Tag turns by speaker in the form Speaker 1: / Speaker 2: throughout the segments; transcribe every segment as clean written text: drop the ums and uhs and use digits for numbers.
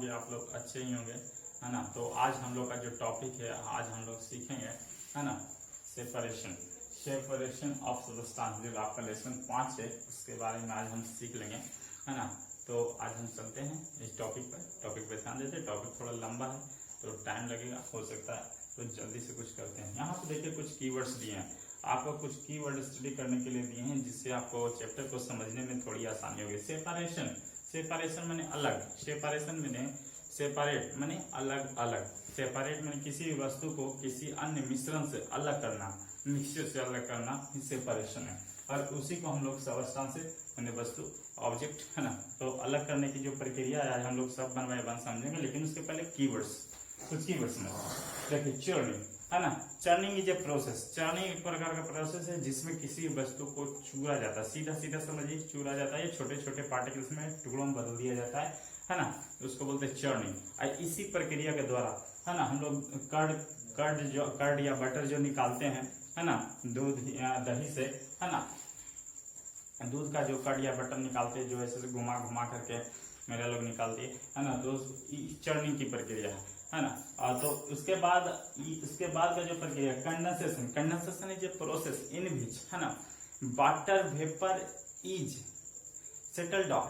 Speaker 1: होंगे आप लोग अच्छे ही होंगे, है ना। तो आज हम लोग का जो टॉपिक है, आज हम लोग सीखेंगे, है ना, सेपरेशन ऑफ सब्सटेंस। जो आपका लेसन 5 है उसके बारे में आज हम सीख लेंगे, है ना। तो आज हम चलते हैं इस टॉपिक पे ध्यान देते हैं। टॉपिक थोड़ा लंबा है तो टाइम लगेगा, हो सकता है तो जल्दी से कुछ करते हैं। यहाँ पे देखिए कुछ कीवर्ड्स दिए हैं, आपको कुछ कीवर्ड स्टडी करने के लिए दिए हैं जिससे आपको चैप्टर को समझने में थोड़ी आसानी होगी। सेपरेशन माने अलग, सेपरेशन माने सेपरेट माने अलग अलग, सेपरेट माने किसी भी वस्तु को किसी अन्य मिश्रण से अलग करना, मिक्सचर से अलग करना सेपरेशन है। और उसी को हम लोग सबस्टेंस से माने वस्तु ऑब्जेक्ट, है ना। तो अलग करने की जो प्रक्रिया है आज हम लोग सब वन बाय वन समझेंगे, लेकिन उसके पहले कीवर्ड्स, कुछ कीवर्ड्स में देखिए चर्निंग, है ना। Churning is a process, churning एक प्रकार का प्रोसेस है जिसमें किसी वस्तु को चूरा जाता है, सीधा सीधा समझिए चूरा जाता है, छोटे छोटे पार्टिकल्स में टुकड़ों में बदल दिया जाता है ना। उसको बोलते हैं चर्निंग। इसी प्रक्रिया के द्वारा, है ना, हम लोग कर्ड या बटर जो निकालते हैं, है ना, दूध या दही से, है ना, दूध का जो कर्ड या बटर निकालते हैं, जो ऐसे घुमा घुमा करके मेरे लोग निकालते हैं, है ना। तो चर्निंग की प्रक्रिया है ना। तो उसके बाद का जो प्रक्रिया condensation is a process in which, है ना, water vapour is settle down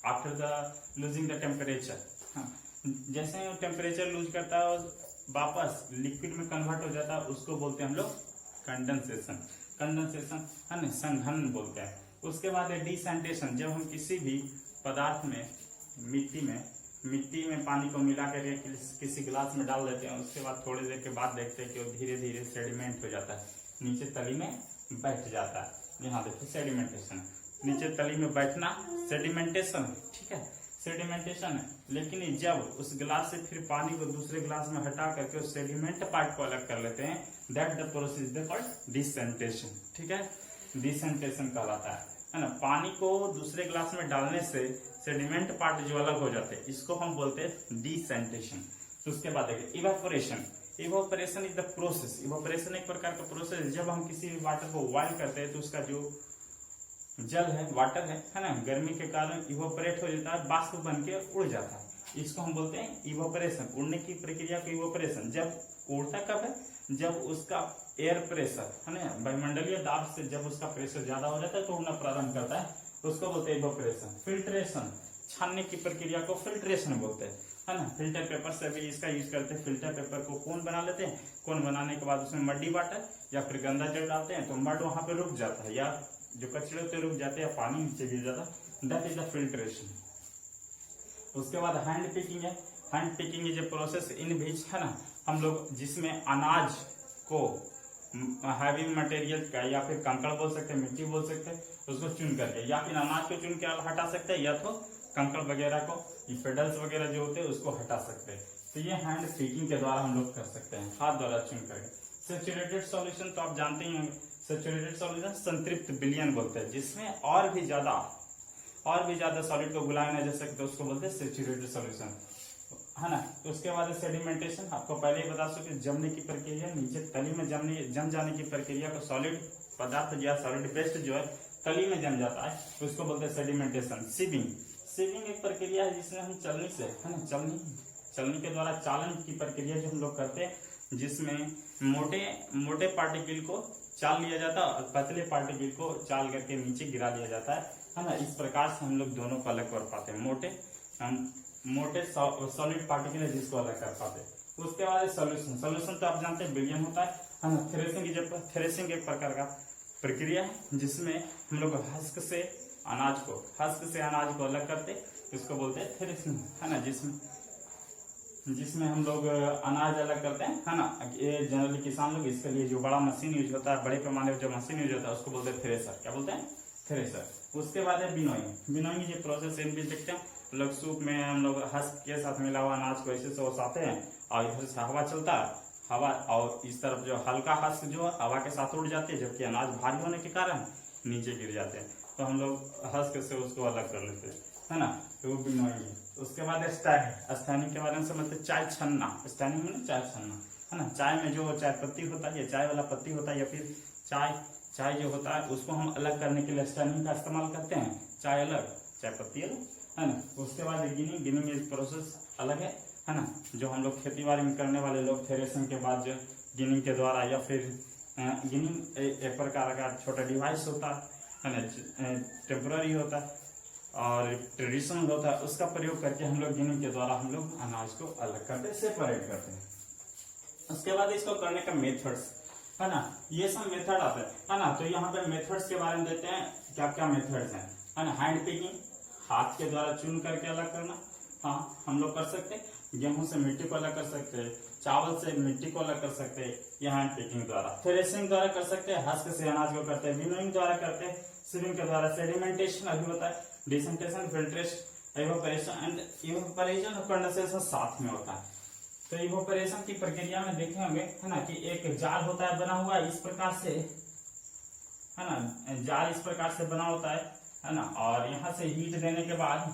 Speaker 1: after the losing the temperature. जैसे टेम्परेचर लूज करता है और वापस लिक्विड में कन्वर्ट हो जाता है, उसको बोलते हैं हम लोग कंडेंसेशन, है ना, संघनन बोलते हैं। उसके बाद है डिसेंटेशन, जब हम किसी भी पदार्थ में मिट्टी में पानी को मिला करके किसी गिलास में डाल देते हैं, उसके बाद थोड़ी देर के बाद देखते हैं कि वो धीरे धीरे सेडिमेंट हो जाता है, नीचे तली में बैठ जाता है। यहाँ देखिए सेडिमेंटेशन, नीचे तली में बैठना सेडिमेंटेशन, ठीक है, सेडिमेंटेशन है। लेकिन जब उस गिलास से फिर पानी को दूसरे गिलास में हटा करके उस सेडिमेंट पार्ट को अलग कर लेते हैं, that the process is called decantation, ठीक है, डिसेंटेशन कहलाता है ना। पानी को दूसरे गिलास में डालने से सेडिमेंट पार्ट जो अलग हो जाते हैं, इसको हम बोलते हैं डिसेंटेशन। उसके बाद देखिए evaporation is the process, evaporation एक प्रकार का प्रोसेस है। जब हम किसी भी वाटर को बॉइल करते हैं तो उसका जो जल है, वाटर है ना, गर्मी के कारण इवेपोरेट हो जाता है, बाष्प बन के उड़ जाता है, इसको हम बोलते हैं इवेपोरेशन। उड़ने की प्रक्रिया को इवेपोरेशन। जब उड़ता कब है, जब उसका एयर प्रेशर, है ना, वायुमंडलीय दाब से जब उसका प्रेशर ज्यादा हो जाता है तो उड़ना प्रारंभ करता है, उसको बोलते हैं इवेपोरेशन। फिल्ट्रेशन, छानने की प्रक्रिया को फिल्ट्रेशन बोलते हैं, है ना। फिल्टर पेपर से भी इसका यूज करते हैं। फिल्टर पेपर को कौन बना लेते हैं, कौन बनाने के बाद उसमें मड्डी वाटर या फिर गंदा जल डालते हैं तो मड वहां पे रुक जाता है, या जो कचरे होते रुक जाते हैं, पानी नीचे गिर जाता है, दैट इज द फिल्ट्रेशन। उसके बाद हैंड पिकिंग है। Hand picking is a process in which, है ना, हम लोग जिसमें अनाज को हैवी मटेरियल का या फिर कंकड़ बोल सकते हैं, मिट्टी बोल सकते हैं, उसको चुन करके, या फिर अनाज को चुन के हटा सकते हैं, या तो कंकड़ वगैरह को, फेडल्स वगैरह जो होते हैं उसको हटा सकते हैं। तो ये हैंड पिकिंग के द्वारा हम लोग कर सकते हैं, हाथ द्वारा चुन करके। सैचुरेटेड सॉल्यूशन तो आप जानते ही होंगे, सैचुरेटेड सॉल्यूशन संतृप्त विलयन बोलते हैं, जिसमें और भी ज्यादा सॉलिड को गुलाया नहीं जा सकता, उसको बोलते हैं सैचुरेटेड सॉल्यूशन, है ना। तो उसके बाद सेडिमेंटेशन, आपको पहले ही बता चुके, जमने की प्रक्रिया, नीचे तली में जम जाने की प्रक्रिया को सॉलिड पदार्थ या सॉलिड पेस्ट जो है तली में जम जाता है, तो उसको बोलते हैं सेडिमेंटेशन। सीविंग एक प्रक्रिया है जिसमें हम चलनी से, है ना, चलनी के द्वारा चालन की प्रक्रिया जो हम लोग करते हैं, जिसमें मोटे पार्टिकल को चाल लिया जाता है और पतले पार्टिकल को चाल करके नीचे गिरा लिया जाता है ना। इस प्रकार से हम लोग दोनों को अलग कर पाते हैं, मोटे सॉलिड पार्टिकल है जिसको अलग कर पाते हैं। उसके बाद सोल्यूशन तो आप जानते हैं विलयन होता है ना। थ्रेसिंग एक प्रकार का प्रक्रिया है जिसमें हम लोग हस्क से अनाज को अलग करते, इसको बोलते हैं थ्रेसिंग, है ना, जिसमें हम लोग अनाज अलग करते हैं, है ना। ये जनरली किसान लोग, इसके लिए जो बड़ा मशीन यूज होता है, बड़े पैमाने पर जो मशीन यूज होता है उसको बोलते हैं थ्रेसर। क्या बोलते हैं, थ्रेसर। उसके बाद है बिनोइंग ये प्रोसेस इन भी देखते हैं, लोग सूप में हम लोग हस्क के साथ मिला हुआ अनाज को ऐसे से ओसाते हैं और इधर से हवा चलता है, हवा, और इस तरफ जो हल्का हस्क जो हवा के साथ उड़ जाती है, जबकि अनाज भारी होने के कारण नीचे गिर जाते हैं, तो हम लोग हस्क से उसको अलग कर लेते हैं, है ना। तो वो बिनोइंग है। उसके बाद स्टैनिंग के बारे में समझते, चाय छन्ना, स्टैनिंग में चाय छन्ना, है ना। चाय में जो चाय पत्ती होता है, चाय वाला पत्ती होता है, या फिर चाय जो होता है उसको हम अलग करने के लिए स्टैनिंग का इस्तेमाल करते हैं, चाय अलग चाय पत्ती अलग, है ना। उसके बाद गिनिंग इज प्रोसेस अलग है ना। जो हम लोग खेती बाड़ी में करने वाले लोग थ्रेसिंग के बाद जो गिनिंग के द्वारा या फिर गिनिंग एक प्रकार का छोटा डिवाइस होता है ना, टेम्पररी होता है और ट्रेडिशनल होता है, उसका प्रयोग करके हम लोग गिनिंग के द्वारा हम लोग अनाज को अलग करते हैं, सेपरेट करते हैं। उसके बाद इसको करने का मेथड्स है ना, ये सब मेथड आते हैं ना। तो यहाँ पे मेथड्स के बारे में देते हैं, क्या क्या मेथड्स हैं है ना। हैंड पिकिंग, हाथ के द्वारा चुन करके अलग करना, हाँ हम लोग कर सकते हैं। गेहूं से मिट्टी को अलग कर सकते हैं, चावल से मिट्टी को अलग कर सकते हैं, ये हैंड पिकिंग द्वारा। थ्रेसिंग द्वारा कर सकते हैं, हस्क से अनाज को करते हैं। विनोइंग द्वारा करते हैं, सीविंग के द्वारा। सेडिमेंटेशन अभी होता है, decantation, filtration, evaporation and evaporation और कंडेंसेशन साथ में होता है। तो इवेपोरेशन की प्रक्रिया में देखे होंगे है ना कि एक जाल होता है बना हुआ इस प्रकार से है ना, जाल इस प्रकार से बना होता है ना। और यहाँ से हीट देने के बाद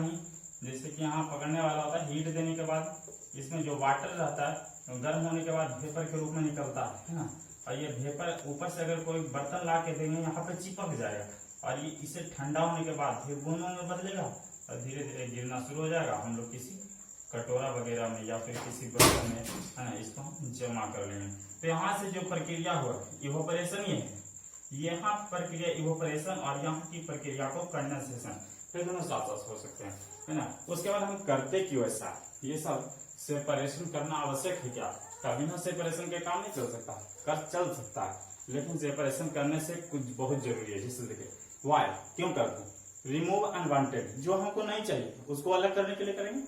Speaker 1: ही जैसे कि यहाँ पकड़ने वाला होता है, हीट देने के बाद इसमें जो वाटर रहता है गर्म होने के बाद वेपर के रूप में निकलता है ना। और ये वेपर ऊपर से अगर कोई बर्तन ला के देंगे यहाँ पे चिपक जाएगा और ये इसे ठंडा होने के बाद फिर बूंदों में बदलेगा और धीरे धीरे गिरना शुरू हो जाएगा। हम लोग किसी कटोरा वगैरह में या फिर किसी बर्तन में है ना इसको हम जमा कर लेंगे। तो यहाँ से जो प्रक्रिया हुआ इवेपोरेशन, ये है यहाँ प्रक्रिया इवेपोरेशन और यहाँ की प्रक्रिया को कंडेंसेशन, फिर दोनों साथ साथ हो सकते हैं है ना। उसके बाद हम करते क्यों ऐसा, ये सब सेपरेशन करना आवश्यक है क्या? कभी ना सेपरेशन के काम नहीं चल सकता, कर चल सकता है लेकिन सेपरेशन करने से कुछ बहुत जरूरी है। जिससे देखिए वाई क्यों करते हैं, रिमूव अनवांटेड, जो हमको नहीं चाहिए उसको अलग करने के लिए करेंगे।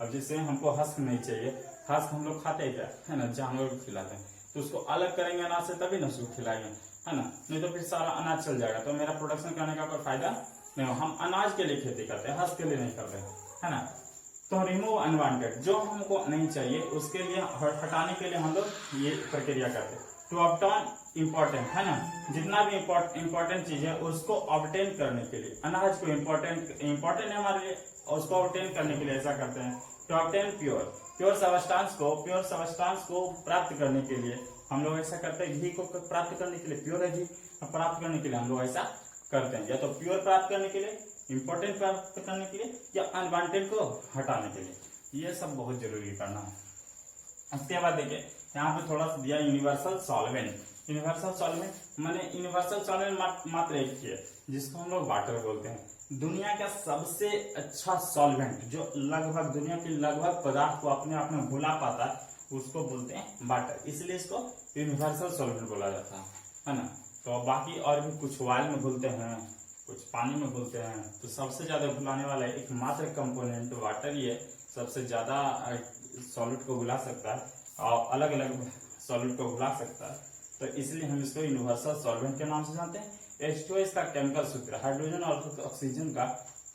Speaker 1: अब जैसे हमको हस्क नहीं चाहिए, हस्क हम लोग खाते हैं क्या है ना, जानवर को खिलाते हैं, तो उसको अलग करेंगे अनाज से तभी ना उसको खिलाएंगे है ना, नहीं तो फिर सारा अनाज चल जाएगा, तो मेरा प्रोडक्शन करने का कोई फायदा नहीं। हम अनाज के लिए खेती करते हैं, हस्क के लिए नहीं करते है ना। तो रिमूव अनवांटेड, जो हमको नहीं चाहिए उसके लिए हटाने के लिए हम लोग ये प्रक्रिया करते हैं। टू ऑब्टेन इम्पोर्टेंट है ना, जितना भी इम्पोर्टेंट चीज है उसको ऑब्टेन करने के लिए, अनाज को इम्पोर्टेंट है हमारे लिए, उसको ऑब्टेन करने के लिए ऐसा करते हैं। टू ऑब्टेन प्योर सब्सटेंस को प्राप्त करने के लिए हम लोग ऐसा करते हैं। घी को प्राप्त करने के लिए, प्योर घी प्राप्त करने के लिए हम लोग ऐसा करते हैं, या तो प्योर प्राप्त करने के लिए, इंपॉर्टेंट प्राप्त करने के लिए, या अनवांटेड को हटाने के लिए। ये सब बहुत जरूरी करना है। उसके बाद देखिए यहाँ पे थोड़ा सा दिया यूनिवर्सल सॉल्वेंट। माने यूनिवर्सल सॉल्वेंट मात्र एक ही है जिसको हम लोग वाटर बोलते हैं। दुनिया का सबसे अच्छा सॉल्वेंट जो लगभग दुनिया के लगभग पदार्थ को अपने आप में घुला पाता है उसको बोलते हैं वाटर, इसलिए इसको यूनिवर्सल सॉल्वेंट बोला जाता है ना। तो बाकी और भी कुछ ऑयल में घुलते हैं, कुछ पानी में घुलते हैं, तो सबसे ज्यादा घुलाने वाला एकमात्र कंपोनेंट वाटर ही है, सबसे ज्यादा सॉलिड को घुला सकता है और अलग अलग सॉलिड को घुला सकता है, तो इसलिए हम इसको यूनिवर्सल सॉल्वेंट के नाम से जानते हैं। H2O इसका केमिकल सूत्र, हाइड्रोजन और ऑक्सीजन का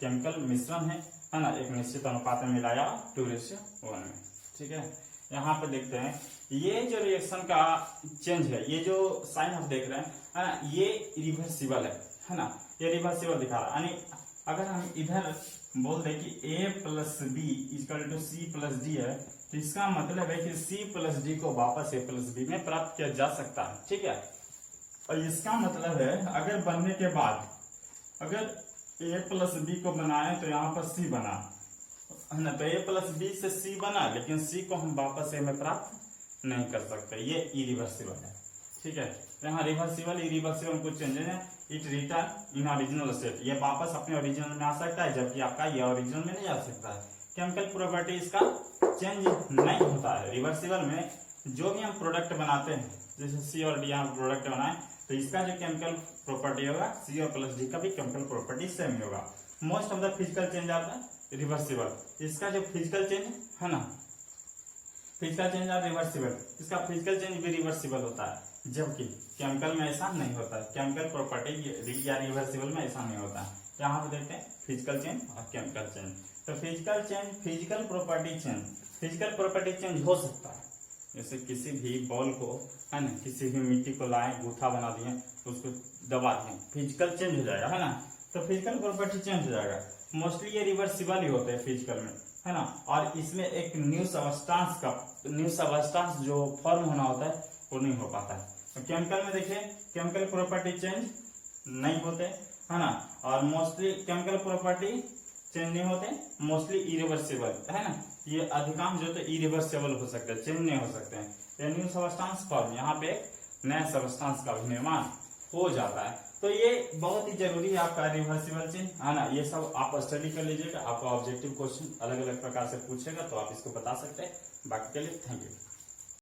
Speaker 1: केमिकल मिश्रण है ना, एक निश्चित अनुपात में मिलाया 2:1 में, ठीक है। यहाँ पे देखते हैं ये जो रिएक्शन का चेंज है, ये जो साइन आप देख रहे हैं है ना, ये रिवर्सिबल है ना, ये रिवर्सिबल दिखा रहा है। यानी अगर हम इधर बोल दें कि A+B = C+D है, तो इसका मतलब है कि C+D को वापस A+B में प्राप्त किया जा सकता है, ठीक है। और इसका मतलब है अगर बनने के बाद अगर A+B को बनाए तो यहाँ पर C बना है ना, तो A+B से C बना, लेकिन C को हम वापस A में प्राप्त नहीं कर सकते, ये इरिवर्सिबल है, ठीक है। यहाँ रिवर्सिबल इरिवर्सिबल कुछ चेंजेस है। It return in original state, ये वापस अपने ओरिजिनल में आ सकता है, जबकि आपका ये ओरिजिनल में नहीं आ सकता है। केमिकल प्रॉपर्टी इसका चेंज नहीं होता है। रिवर्सिबल में जो भी हम प्रोडक्ट बनाते हैं, जैसे C और D हम प्रोडक्ट बनाए, तो इसका जो केमिकल प्रॉपर्टी होगा C और +D का भी केमिकल प्रॉपर्टी सेम ही होगा। Most of the physical change आता है रिवर्सिबल, इसका जो फिजिकल चेंज है ना, फिजिकल चेंज और रिवर्सिबल, इसका फिजिकल चेंज भी रिवर्सिबल होता है, जबकि केमिकल में ऐसा नहीं होता है। केमिकल प्रॉपर्टी या रिवर्सिबल में ऐसा नहीं होता है। यहाँ पे देखते हैं फिजिकल चेंज और केमिकल चेंज। तो physical change, physical property change हो सकता है, जैसे किसी भी बॉल को है ना, किसी भी मिट्टी को लाए, गूथा बना दिए, उसको दबा दिए, फिजिकल चेंज हो जाएगा है ना, तो फिजिकल प्रॉपर्टी चेंज हो जाएगा। मोस्टली ये रिवर्सिबल ही होते हैं फिजिकल में है ना, और इसमें एक न्यू सबस्टांस जो फॉर्म होना होता है वो नहीं हो पाता है। तो केमिकल में देखिए केमिकल प्रॉपर्टी चेंज नहीं होते है ना, और मोस्टली केमिकल प्रॉपर्टी चेंज नहीं होते, मोस्टली इरिवर्सिबल है ना, ये अधिकांश जो तो इरिवर्सिबल हो सकते हैं, चेंज नहीं हो सकते हैं। ये न्यू सबस्टांस फॉर्म, यहाँ पे एक नया सबस्टांस का निर्माण हो जाता है। तो ये बहुत ही जरूरी है आपका रिवर्सिबल चेंज, है ना। ये सब आप स्टडी कर लीजिएगा, आपका ऑब्जेक्टिव क्वेश्चन अलग अलग प्रकार से पूछेगा तो आप इसको बता सकते हैं। बाकी के लिए थैंक यू।